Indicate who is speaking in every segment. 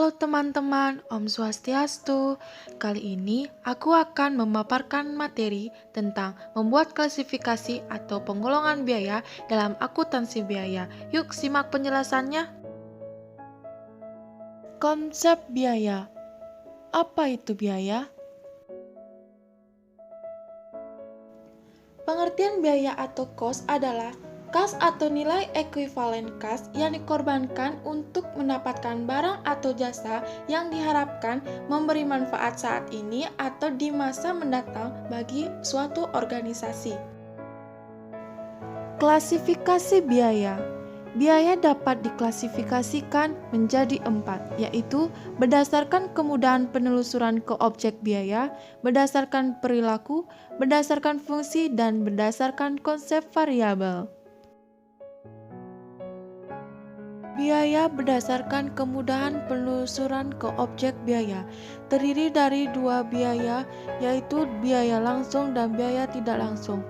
Speaker 1: Halo teman-teman, Om Swastiastu. Kali ini aku akan memaparkan materi tentang membuat klasifikasi atau penggolongan biaya dalam akuntansi biaya. Yuk simak penjelasannya. Konsep biaya. Apa itu biaya? Pengertian biaya atau cost adalah kas atau nilai ekuivalen kas yang dikorbankan untuk mendapatkan barang atau jasa yang diharapkan memberi manfaat saat ini atau di masa mendatang bagi suatu organisasi. Klasifikasi biaya. Biaya dapat diklasifikasikan menjadi 4, yaitu berdasarkan kemudahan penelusuran ke objek biaya, berdasarkan perilaku, berdasarkan fungsi, dan berdasarkan konsep variabel. Biaya berdasarkan kemudahan penelusuran ke objek biaya terdiri dari dua biaya, yaitu biaya langsung dan biaya tidak langsung.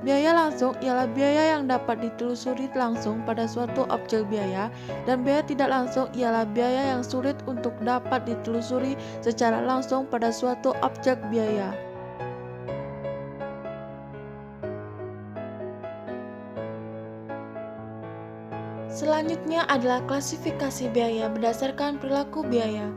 Speaker 1: Biaya langsung ialah biaya yang dapat ditelusuri langsung pada suatu objek biaya, dan biaya tidak langsung ialah biaya yang sulit untuk dapat ditelusuri secara langsung pada suatu objek biaya. Selanjutnya adalah klasifikasi biaya berdasarkan perilaku biaya.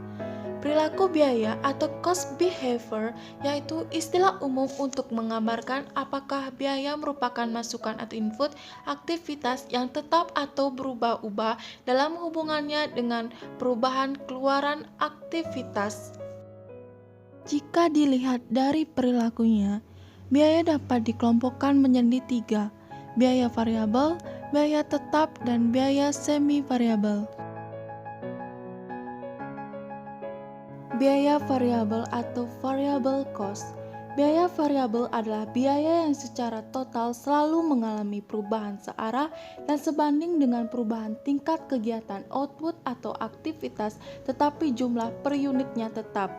Speaker 1: Perilaku biaya atau cost behavior yaitu istilah umum untuk menggambarkan apakah biaya merupakan masukan atau input aktivitas yang tetap atau berubah-ubah dalam hubungannya dengan perubahan keluaran aktivitas. Jika dilihat dari perilakunya, biaya dapat dikelompokkan menjadi 3, biaya variabel, biaya tetap, dan biaya semi variabel. Biaya variabel atau variable cost. Biaya variabel adalah biaya yang secara total selalu mengalami perubahan searah dan sebanding dengan perubahan tingkat kegiatan output atau aktivitas, tetapi jumlah per unitnya tetap.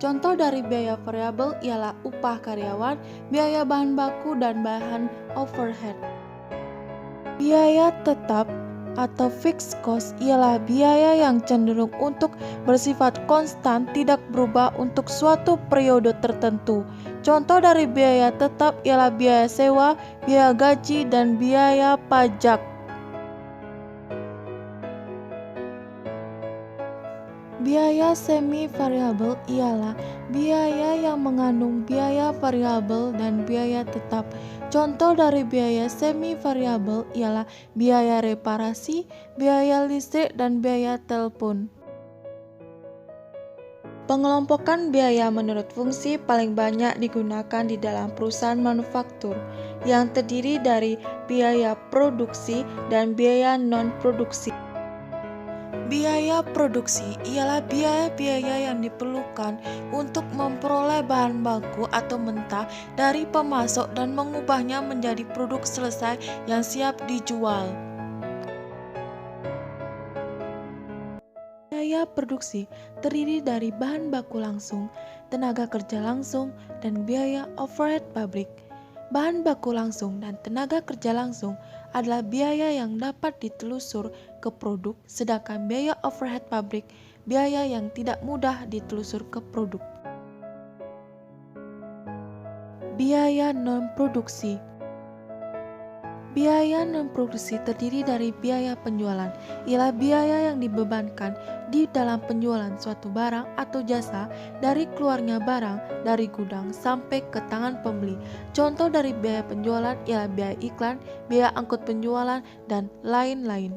Speaker 1: Contoh dari biaya variabel ialah upah karyawan, biaya bahan baku, dan bahan overhead. Biaya tetap atau fixed cost ialah biaya yang cenderung untuk bersifat konstan, tidak berubah untuk suatu periode tertentu. Contoh dari biaya tetap ialah biaya sewa, biaya gaji, dan biaya pajak. Biaya semi variabel ialah biaya yang mengandung biaya variabel dan biaya tetap. Contoh dari biaya semi variabel ialah biaya reparasi, biaya listrik, dan biaya telepon. Pengelompokan biaya menurut fungsi paling banyak digunakan di dalam perusahaan manufaktur, yang terdiri dari biaya produksi dan biaya non-produksi. Biaya produksi ialah biaya-biaya yang diperlukan untuk memperoleh bahan baku atau mentah dari pemasok dan mengubahnya menjadi produk selesai yang siap dijual. Biaya produksi terdiri dari bahan baku langsung, tenaga kerja langsung, dan biaya overhead pabrik. Bahan baku langsung dan tenaga kerja langsung adalah biaya yang dapat ditelusur ke produk, sedangkan biaya overhead pabrik biaya yang tidak mudah ditelusur ke produk. Biaya non-produksi. Biaya non-produksi terdiri dari biaya penjualan, ialah biaya yang dibebankan di dalam penjualan suatu barang atau jasa dari keluarnya barang dari gudang sampai ke tangan pembeli. Contoh dari biaya penjualan ialah biaya iklan, biaya angkut penjualan, dan lain-lain.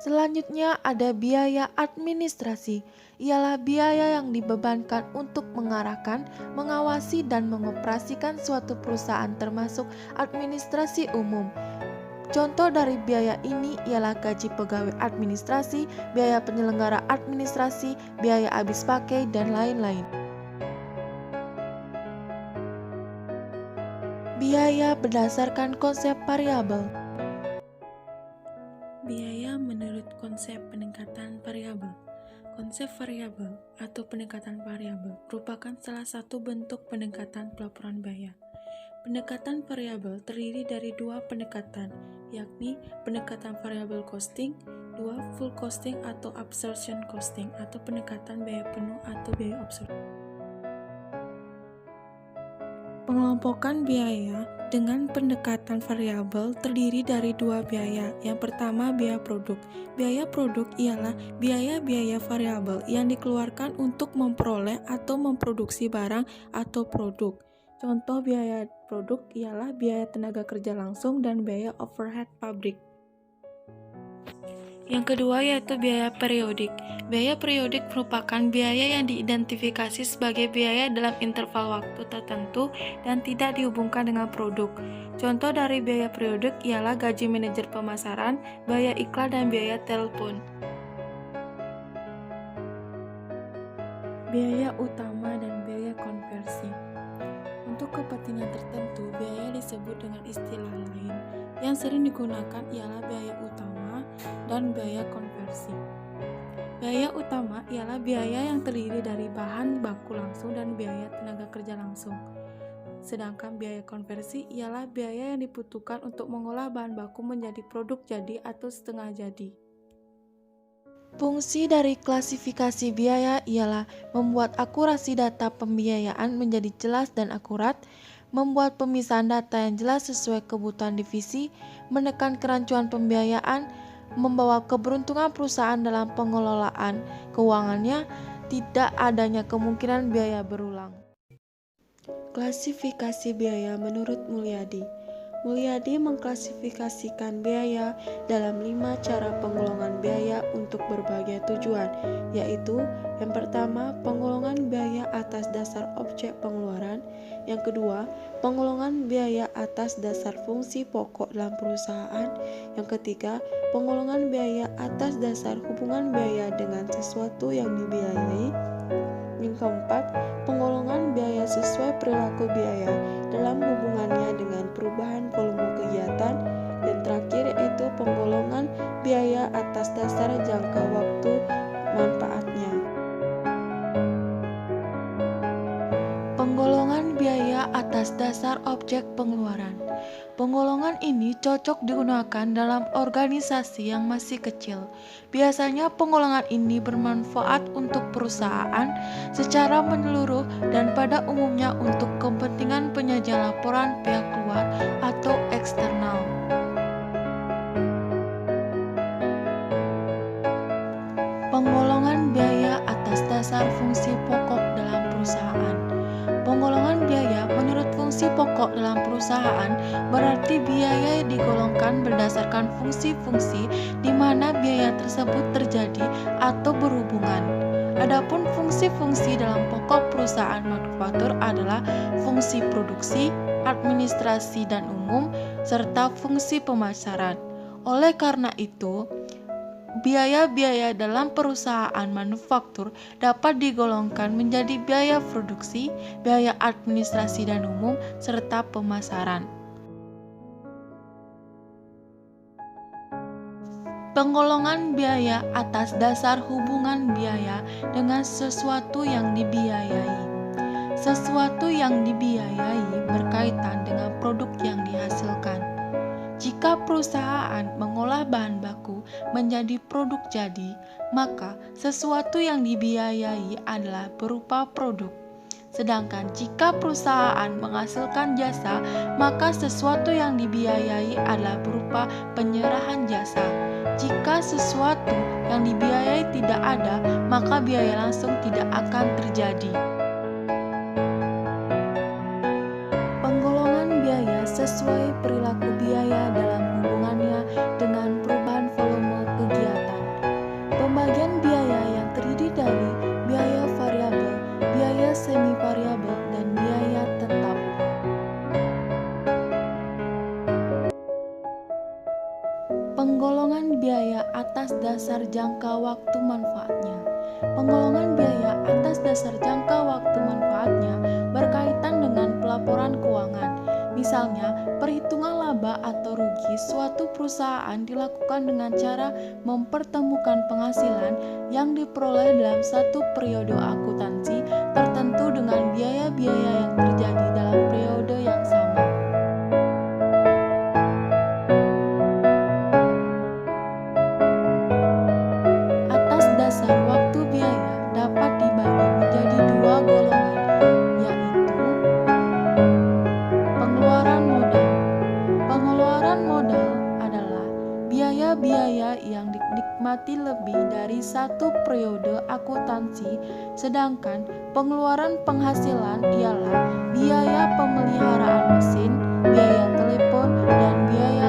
Speaker 1: Selanjutnya ada biaya administrasi, ialah biaya yang dibebankan untuk mengarahkan, mengawasi, dan mengoperasikan suatu perusahaan termasuk administrasi umum. Contoh dari biaya ini ialah gaji pegawai administrasi, biaya penyelenggara administrasi, biaya habis pakai, dan lain-lain. Biaya berdasarkan konsep variabel. Biaya menurut konsep peningkatan variabel. Konsep variabel atau pendekatan variabel merupakan salah satu bentuk pendekatan pelaporan biaya. Pendekatan variabel terdiri dari dua pendekatan, yakni pendekatan variabel costing 2. Full costing atau absorption costing atau pendekatan biaya penuh atau biaya absorpsi. Pengelompokan biaya dengan pendekatan variabel terdiri dari dua biaya. Yang pertama, biaya produk. Biaya produk ialah biaya-biaya variabel yang dikeluarkan untuk memperoleh atau memproduksi barang atau produk. Contoh biaya produk ialah biaya tenaga kerja langsung dan biaya overhead pabrik. Yang kedua yaitu biaya periodik. Biaya periodik merupakan biaya yang diidentifikasi sebagai biaya dalam interval waktu tertentu dan tidak dihubungkan dengan produk. Contoh dari biaya periodik ialah gaji manajer pemasaran, biaya iklan, dan biaya telepon. Biaya utama dan biaya konversi. Untuk kepentingan tertentu, biaya disebut dengan istilah lain. Yang sering digunakan ialah biaya utama dan biaya konversi. Biaya utama ialah biaya yang terdiri dari bahan baku langsung dan biaya tenaga kerja langsung. Sedangkan biaya konversi ialah biaya yang dibutuhkan untuk mengolah bahan baku menjadi produk jadi atau setengah jadi. Fungsi dari klasifikasi biaya ialah membuat akurasi data pembiayaan menjadi jelas dan akurat, membuat pemisahan data yang jelas sesuai kebutuhan divisi, menekan kerancuan pembiayaan, membawa keberuntungan perusahaan dalam pengelolaan keuangannya, tidak adanya kemungkinan biaya berulang. Klasifikasi biaya menurut Mulyadi. Mulyadi mengklasifikasikan biaya dalam 5 cara penggolongan biaya untuk berbagai tujuan, yaitu yang pertama, penggolongan biaya atas dasar objek pengeluaran, yang kedua, penggolongan biaya atas dasar fungsi pokok dalam perusahaan, yang ketiga, penggolongan biaya atas dasar hubungan biaya dengan sesuatu yang dibiayai, yang keempat, penggolongan biaya sesuai perilaku biaya dalam hubungannya dengan perubahan volume kegiatan, dan terakhir yaitu penggolongan biaya atas dasar jangka waktu manfaatnya. Penggolongan biaya atas dasar objek pengeluaran. Penggolongan ini cocok digunakan dalam organisasi yang masih kecil. Biasanya penggolongan ini bermanfaat untuk perusahaan secara menyeluruh dan pada umumnya untuk kepentingan penyajian laporan pihak luar atau eksternal. Penggolongan biaya atas dasar fungsi pokok dalam perusahaan. Penggolongan biaya menurut fungsi pokok dalam perusahaan berarti biaya digolongkan berdasarkan fungsi-fungsi di mana biaya tersebut terjadi atau berhubungan. Adapun fungsi-fungsi dalam pokok perusahaan manufaktur adalah fungsi produksi, administrasi dan umum, serta fungsi pemasaran. Oleh karena itu, biaya-biaya dalam perusahaan manufaktur dapat digolongkan menjadi biaya produksi, biaya administrasi dan umum, serta pemasaran. Penggolongan biaya atas dasar hubungan biaya dengan sesuatu yang dibiayai. Sesuatu yang dibiayai berkaitan dengan produk yang dihasilkan. Jika perusahaan mengolah bahan baku menjadi produk jadi, maka sesuatu yang dibiayai adalah berupa produk. Sedangkan jika perusahaan menghasilkan jasa, maka sesuatu yang dibiayai adalah berupa penyerahan jasa. Jika sesuatu yang dibiayai tidak ada, maka biaya langsung tidak akan terjadi. Penggolongan biaya sesuai perilaku biaya dalam hubungannya dengan perubahan volume kegiatan. Pembagian biaya yang terdiri dari biaya variabel, biaya semi variabel, dan biaya tetap. Penggolongan biaya atas dasar jangka waktu manfaatnya. Penggolongan biaya atas dasar jangka waktu manfaatnya berkaitan dengan pelaporan keuangan. Misalnya, perhitungan laba atau rugi suatu perusahaan dilakukan dengan cara mempertemukan penghasilan yang diperoleh dalam satu periode akuntansi tertentu dengan biaya-biaya yang terjadi dalam periode yang sama. biaya yang dinikmati lebih dari satu periode akuntansi, sedangkan pengeluaran penghasilan ialah biaya pemeliharaan mesin, biaya telepon, dan biaya